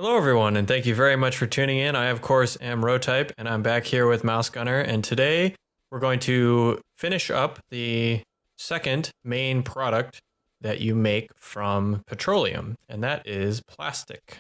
Hello everyone, and thank you very much for tuning in. I, of course, am Rotype, and I'm back here with MouseGunner, and today we're going to finish up the second main product that you make from petroleum, and that is plastic.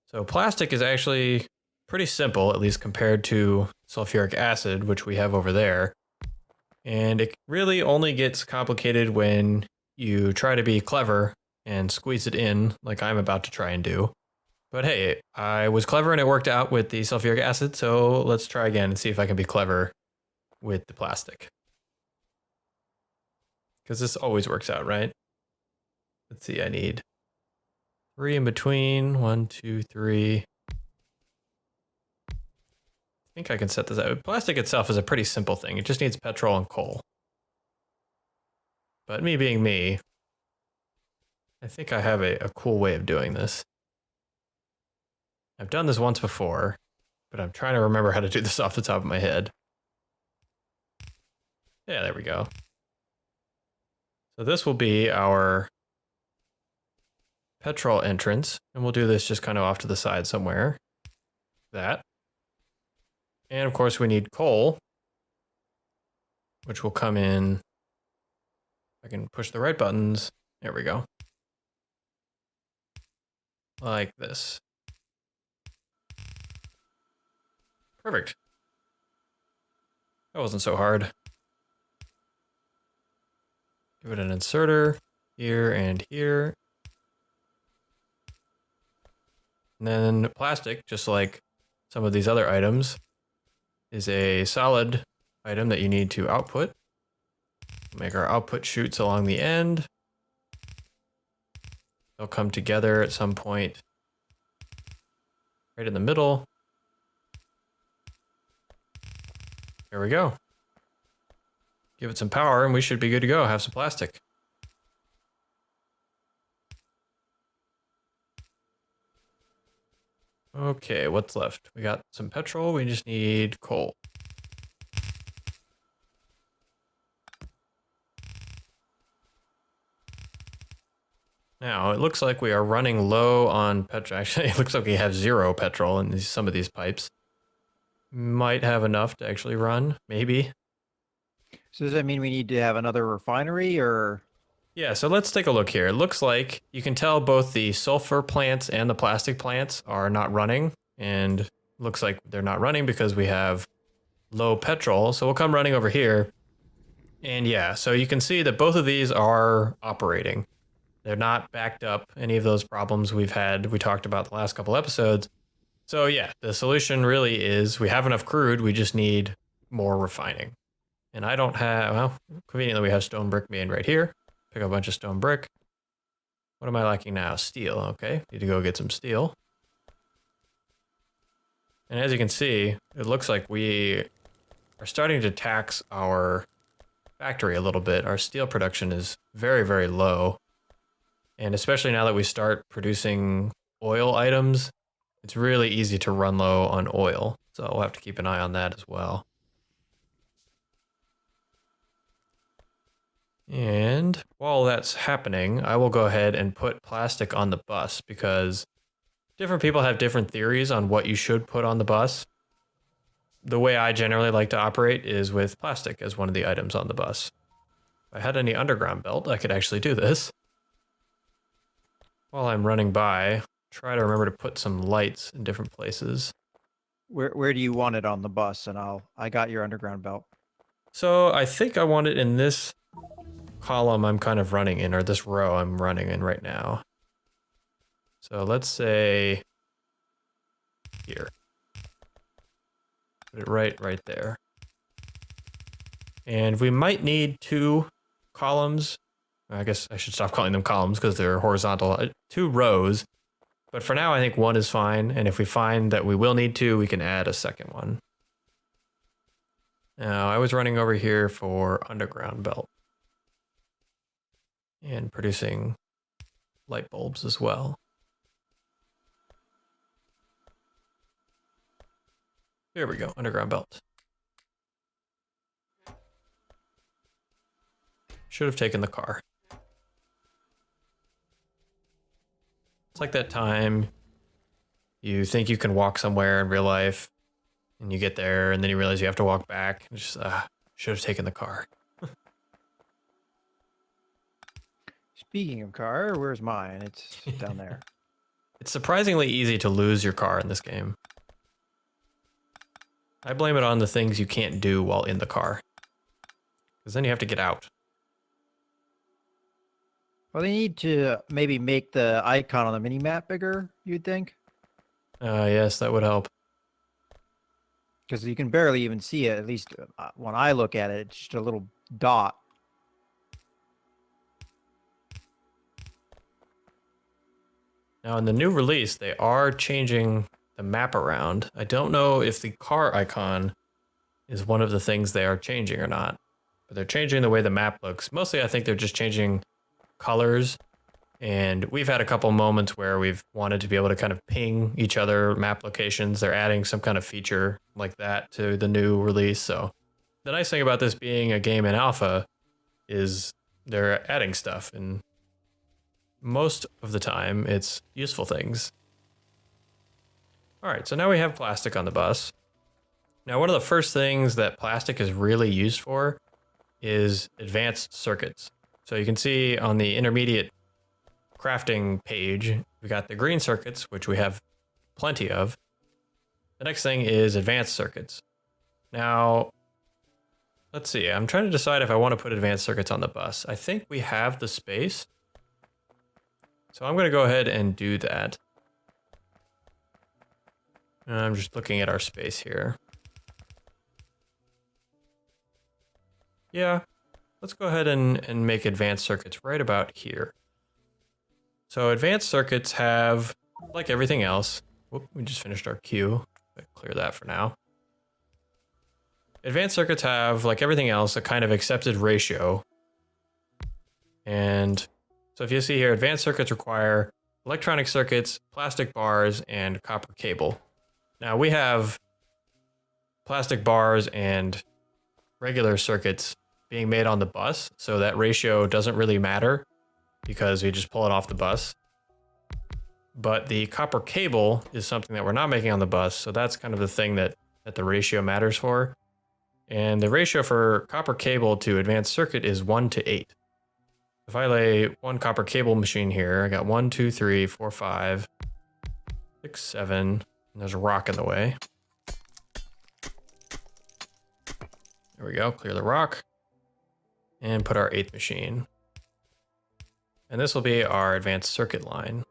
So plastic is actually pretty simple, at least compared to sulfuric acid, which we have over there. And it really only gets complicated when you try to be clever and squeeze it in like I'm about to try and do. But hey, I was clever and it worked out with the sulfuric acid, so let's try again and see if I can be clever with the plastic. Because this always works out, right? Let's see, I need 3 in between. 1, 2, 3. I think I can set this out. Plastic itself is a pretty simple thing. It just needs petrol and coal. But me being me, I think I have a cool way of doing this. I've done this once before, but I'm trying to remember how to do this off the top of my head. Yeah, there we go. So this will be our petrol entrance, and we'll do this just kind of off to the side somewhere. That. And of course we need coal, which will come in. I can push the right buttons. There we go. Like this. Perfect. That wasn't so hard. Give it an inserter here and here. And then plastic, just like some of these other items, is a solid item that you need to output. Make our output chutes along the end. They'll come together at some point right in the middle. There we go. Give it some power and we should be good to go. Have some plastic. Okay, what's left? We got some petrol. We just need coal. Now, it looks like we are running low on petrol. Actually, it looks like we have 0 petrol in some of these pipes. Might have enough to actually run, maybe. So does that mean we need to have another refinery or? Yeah, so let's take a look here. It looks like you can tell both the sulfur plants and the plastic plants are not running. And looks like they're not running because we have low petrol. So we'll come running over here. And yeah, so you can see that both of these are operating. They're not backed up, any of those problems we talked about the last couple episodes. So yeah, the solution really is we have enough crude, we just need more refining. And I don't have, well, conveniently we have stone brick made right here. Pick up a bunch of stone brick. What am I lacking now? Steel, okay. Need to go get some steel. And as you can see, it looks like we are starting to tax our factory a little bit. Our steel production is very, very low. And especially now that we start producing oil items, it's really easy to run low on oil. So we'll have to keep an eye on that as well. And while that's happening, I will go ahead and put plastic on the bus because different people have different theories on what you should put on the bus. The way I generally like to operate is with plastic as one of the items on the bus. If I had any underground belt, I could actually do this. While I'm running by, try to remember to put some lights in different places. Where do you want it on the bus? And I got your underground belt. So I think I want it in this column I'm kind of running in, or this row I'm running in right now. So let's say here. Put it right there. And we might need 2 columns. I guess I should stop calling them columns because they're horizontal. 2 rows. But for now, I think 1 is fine. And if we find that we will need 2, we can add a second one. Now, I was running over here for underground belt. And producing light bulbs as well. Here we go, underground belt. Should have taken the car. It's like that time you think you can walk somewhere in real life, and you get there, and then you realize you have to walk back. And just, should have taken the car. Speaking of car, where's mine? It's down there. It's surprisingly easy to lose your car in this game. I blame it on the things you can't do while in the car. Because then you have to get out. Well, they need to maybe make the icon on the mini-map bigger, you'd think. Yes, that would help. Because you can barely even see it, at least when I look at it, it's just a little dot. Now, in the new release, they are changing the map around. I don't know if the car icon is one of the things they are changing or not. But they're changing the way the map looks. Mostly, I think they're just changing colors. And we've had a couple moments where we've wanted to be able to kind of ping each other map locations. They're adding some kind of feature like that to the new release. So the nice thing about this being a game in alpha is they're adding stuff, and most of the time it's useful things. All right, so now we have plastic on the bus. Now, one of the first things that plastic is really used for is advanced circuits. So you can see on the intermediate crafting page, we got the green circuits, which we have plenty of. The next thing is advanced circuits. Now, let's see. I'm trying to decide if I want to put advanced circuits on the bus. I think we have the space. So I'm going to go ahead and do that. I'm just looking at our space here. Yeah, let's go ahead and make advanced circuits right about here. So advanced circuits have, like everything else, whoop, we just finished our queue. Clear that for now. Advanced circuits have, like everything else, a kind of accepted ratio. And so if you see here, advanced circuits require electronic circuits, plastic bars, and copper cable. Now we have plastic bars and regular circuits being made on the bus, so that ratio doesn't really matter because we just pull it off the bus. But the copper cable is something that we're not making on the bus, so that's kind of the thing that the ratio matters for. And the ratio for copper cable to advanced circuit is 1:8. If I lay one copper cable machine here, I got 1, 2, 3, 4, 5, 6, 7, and there's a rock in the way. There we go, clear the rock. And put our 8th machine. And this will be our advanced circuit line.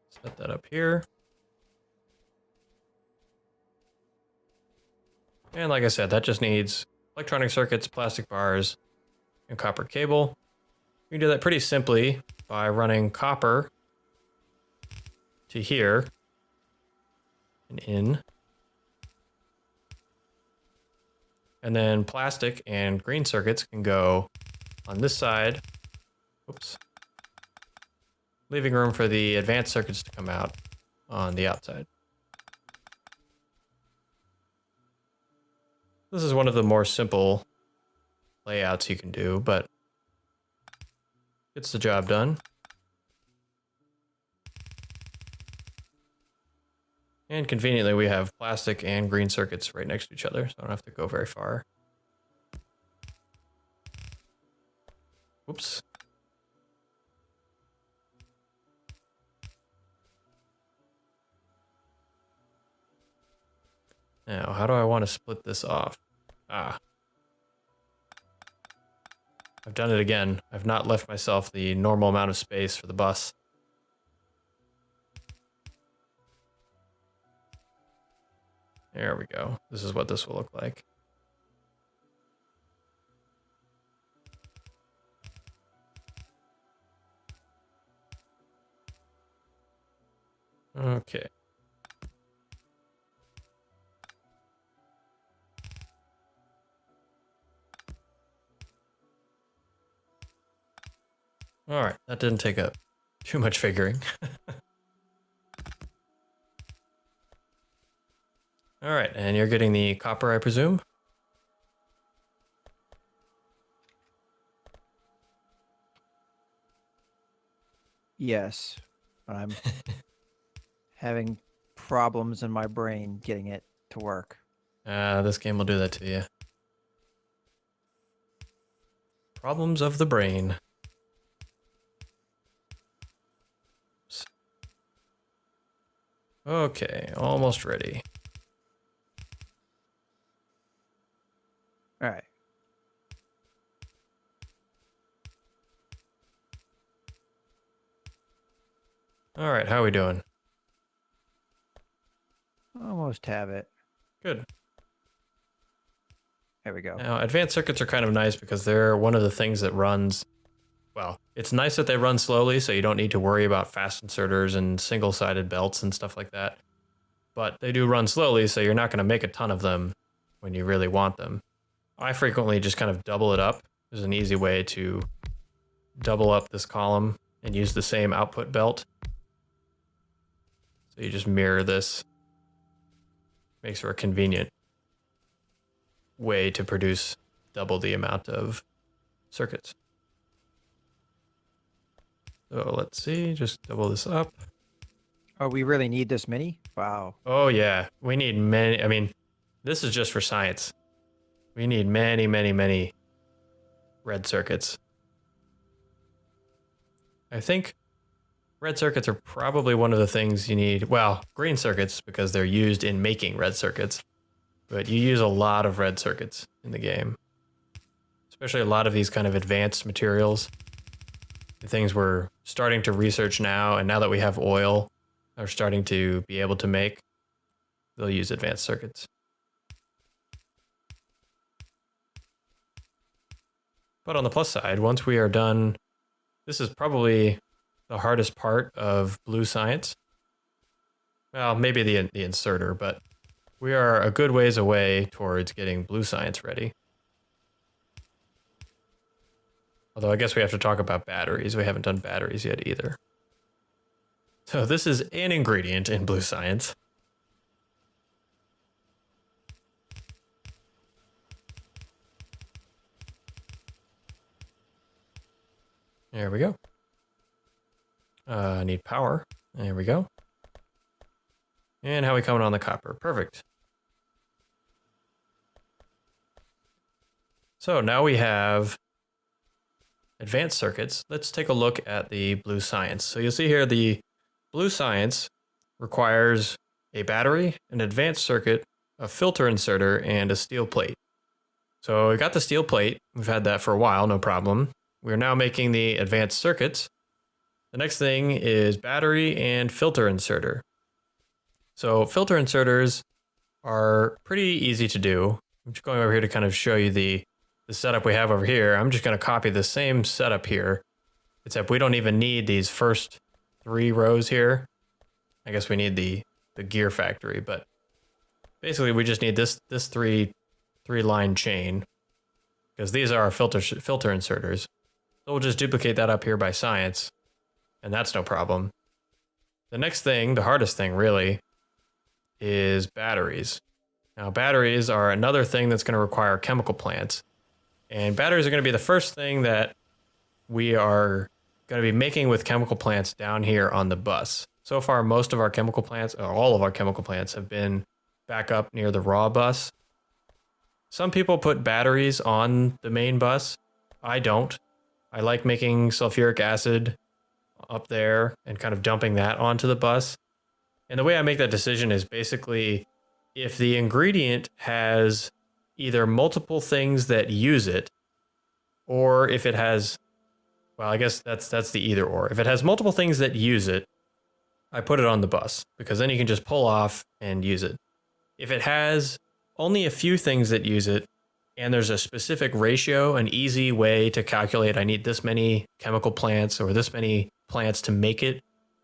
Set that up here. And like I said, that just needs electronic circuits, plastic bars, and copper cable. You can do that pretty simply by running copper to here and in. And then plastic and green circuits can go on this side. Oops. Leaving room for the advanced circuits to come out on the outside. This is one of the more simple layouts you can do, but gets the job done. And conveniently, we have plastic and green circuits right next to each other, so I don't have to go very far. Oops. Now, how do I want to split this off? I've done it again. I've not left myself the normal amount of space for the bus. There we go. This is what this will look like. Okay. All right, that didn't take up too much figuring. All right, and you're getting the copper, I presume? Yes, but I'm having problems in my brain getting it to work. This game will do that to you. Problems of the brain. Okay, almost ready. All right. All right, how are we doing? Almost have it. Good. There we go. Now, advanced circuits are kind of nice because they're one of the things that runs, well, it's nice that they run slowly so you don't need to worry about fast inserters and single-sided belts and stuff like that. But they do run slowly, so you're not going to make a ton of them when you really want them. I frequently just kind of double it up. There's an easy way to double up this column and use the same output belt. So you just mirror this. Makes for a convenient way to produce double the amount of circuits. So let's see, just double this up. Oh, we really need this many? Wow. Oh yeah, we need many. I mean, this is just for science. We need many, many, many red circuits. I think red circuits are probably one of the things you need. Well, green circuits because they're used in making red circuits. But you use a lot of red circuits in the game. Especially a lot of these kind of advanced materials. The things we're starting to research now, and now that we have oil, are starting to be able to make, they'll use advanced circuits. But on the plus side, once we are done, this is probably the hardest part of blue science. Well, maybe the inserter, but we are a good ways away towards getting blue science ready. Although I guess we have to talk about batteries. We haven't done batteries yet either. So this is an ingredient in blue science. There we go. I need power. There we go. And how are we coming on the copper? Perfect. So now we have advanced circuits. Let's take a look at the blue science. So you'll see here the blue science requires a battery, an advanced circuit, a filter inserter, and a steel plate. So we got the steel plate. We've had that for a while, no problem. We're now making the advanced circuits. The next thing is battery and filter inserter. So filter inserters are pretty easy to do. I'm just going over here to kind of show you the setup we have over here. I'm just going to copy the same setup here, except we don't even need these first 3 rows here. I guess we need the gear factory, but basically we just need this three line chain because these are our filter inserters. So we'll just duplicate that up here by science, and that's no problem. The next thing, the hardest thing really, is batteries. Now batteries are another thing that's going to require chemical plants. And batteries are going to be the first thing that we are going to be making with chemical plants down here on the bus. So far, most of our chemical plants, or all of our chemical plants, have been back up near the raw bus. Some people put batteries on the main bus. I don't. I like making sulfuric acid up there and kind of dumping that onto the bus. And the way I make that decision is basically if the ingredient has either multiple things that use it, or if it has, well, I guess that's the either or. If it has multiple things that use it, I put it on the bus because then you can just pull off and use it. If it has only a few things that use it, and there's a specific ratio, an easy way to calculate, I need this many chemical plants or this many plants to make it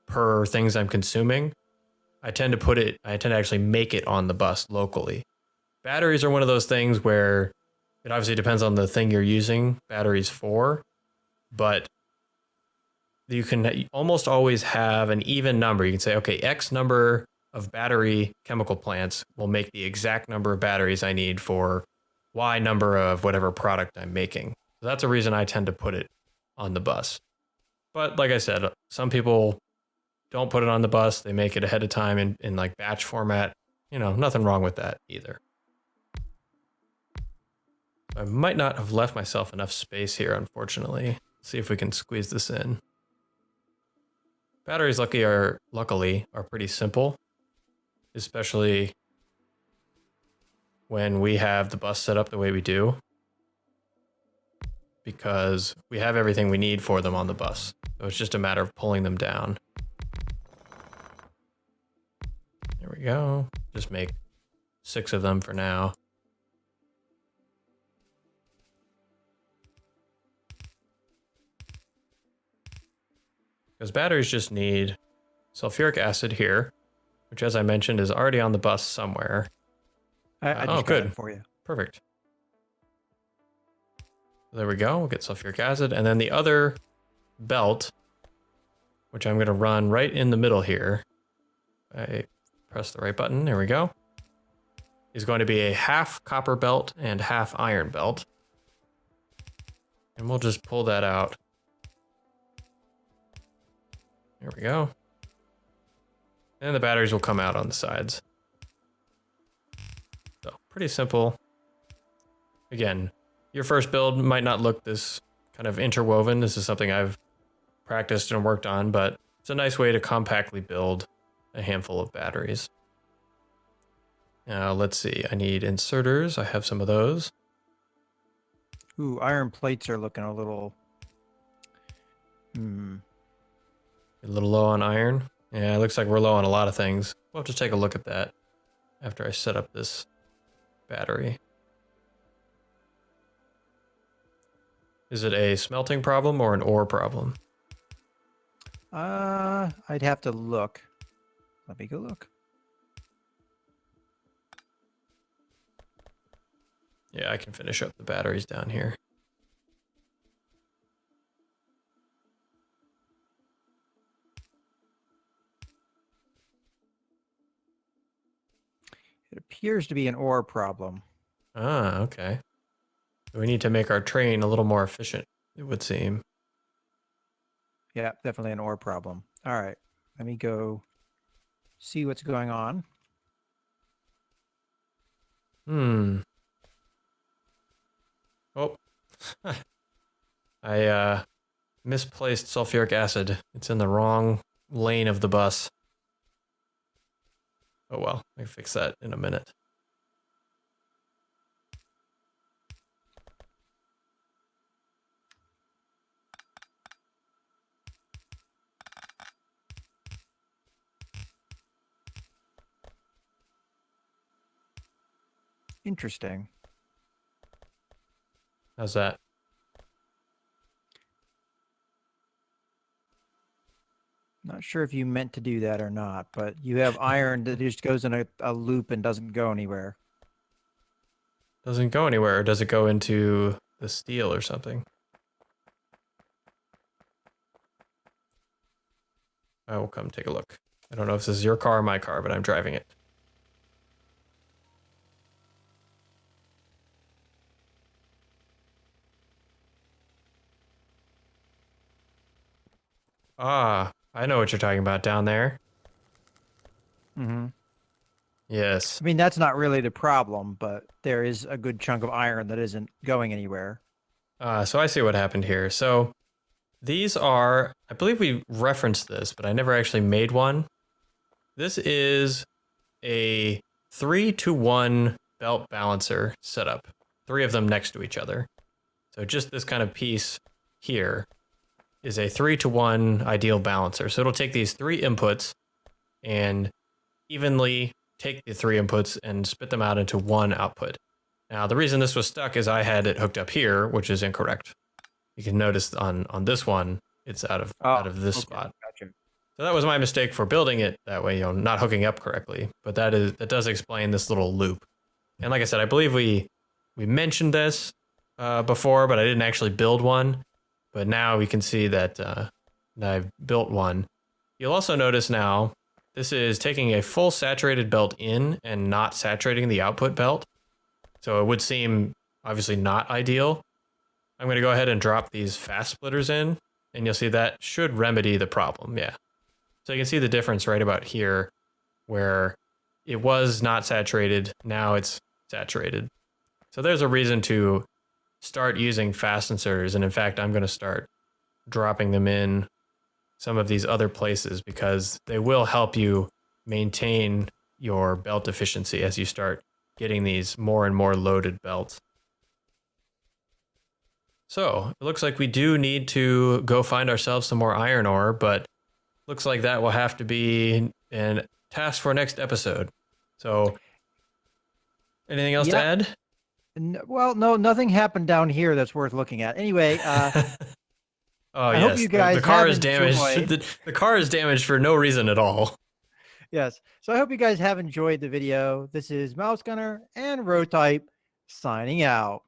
per things I'm consuming, I tend to actually make it on the bus locally. Batteries are one of those things where it obviously depends on the thing you're using batteries for, but you can almost always have an even number. You can say, okay, X number of battery chemical plants will make the exact number of batteries I need for Y number of whatever product I'm making. So that's a reason I tend to put it on the bus. But like I said, some people don't put it on the bus. They make it ahead of time in like batch format. You know, nothing wrong with that either. I might not have left myself enough space here, unfortunately. Let's see if we can squeeze this in. Batteries luckily are pretty simple, especially when we have the bus set up the way we do, because we have everything we need for them on the bus. So it's just a matter of pulling them down. There we go. Just make 6 of them for now. Because batteries just need sulfuric acid here, which, as I mentioned, is already on the bus somewhere. I just got it for you. Perfect. There we go. We'll get sulfuric acid. And then the other belt, which I'm going to run right in the middle here. I press the right button. There we go. Is going to be a half copper belt and half iron belt. And we'll just pull that out. There we go. And the batteries will come out on the sides. So pretty simple. Again, your first build might not look this kind of interwoven. This is something I've practiced and worked on, but it's a nice way to compactly build a handful of batteries. Now let's see, I need inserters. I have some of those. Ooh, iron plates are looking a little... A little low on iron. Yeah, it looks like we're low on a lot of things. We'll have to take a look at that after I set up this battery. Is it a smelting problem or an ore problem? I'd have to look. Let me go look. Yeah, I can finish up the batteries down here. It appears to be an ore problem. Ah, okay. We need to make our train a little more efficient, it would seem. Yeah, definitely an ore problem. All right, let me go see what's going on. Oh, I misplaced sulfuric acid. It's in the wrong lane of the bus. Oh well, I can fix that in a minute. Interesting. How's that? Not sure if you meant to do that or not, but you have iron that just goes in a loop and doesn't go anywhere. Doesn't go anywhere, or does it go into the steel or something? I will come take a look. I don't know if this is your car or my car, but I'm driving it. Ah, I know what you're talking about down there. Mm-hmm. Yes. I mean, that's not really the problem, but there is a good chunk of iron that isn't going anywhere. So I see what happened here. So these are, I believe we referenced this, but I never actually made one. This is a 3-to-1 belt balancer setup. 3 of them next to each other. So just this kind of piece here is a 3-to-1 ideal balancer. So it'll take these 3 inputs and evenly take the 3 inputs and spit them out into 1 output. Now, the reason this was stuck is I had it hooked up here, which is incorrect. You can notice on this one, it's out of this spot. Gotcha. So that was my mistake for building it that way, not hooking up correctly. But that does explain this little loop. And like I said, I believe we mentioned this before, but I didn't actually build one. But now we can see that I've built one. You'll also notice now, this is taking a full saturated belt in and not saturating the output belt. So it would seem obviously not ideal. I'm going to go ahead and drop these fast splitters in and you'll see that should remedy the problem. Yeah. So you can see the difference right about here where it was not saturated. Now it's saturated. So there's a reason to start using fast inserters. And in fact, I'm going to start dropping them in some of these other places because they will help you maintain your belt efficiency as you start getting these more and more loaded belts. So it looks like we do need to go find ourselves some more iron ore, but looks like that will have to be a task for next episode. So anything else to add? Well, no, nothing happened down here that's worth looking at. Anyway, oh, I hope you guys the car is have damaged. The car is damaged for no reason at all. Yes. So I hope you guys have enjoyed the video. This is MouseGunner and Rotype signing out.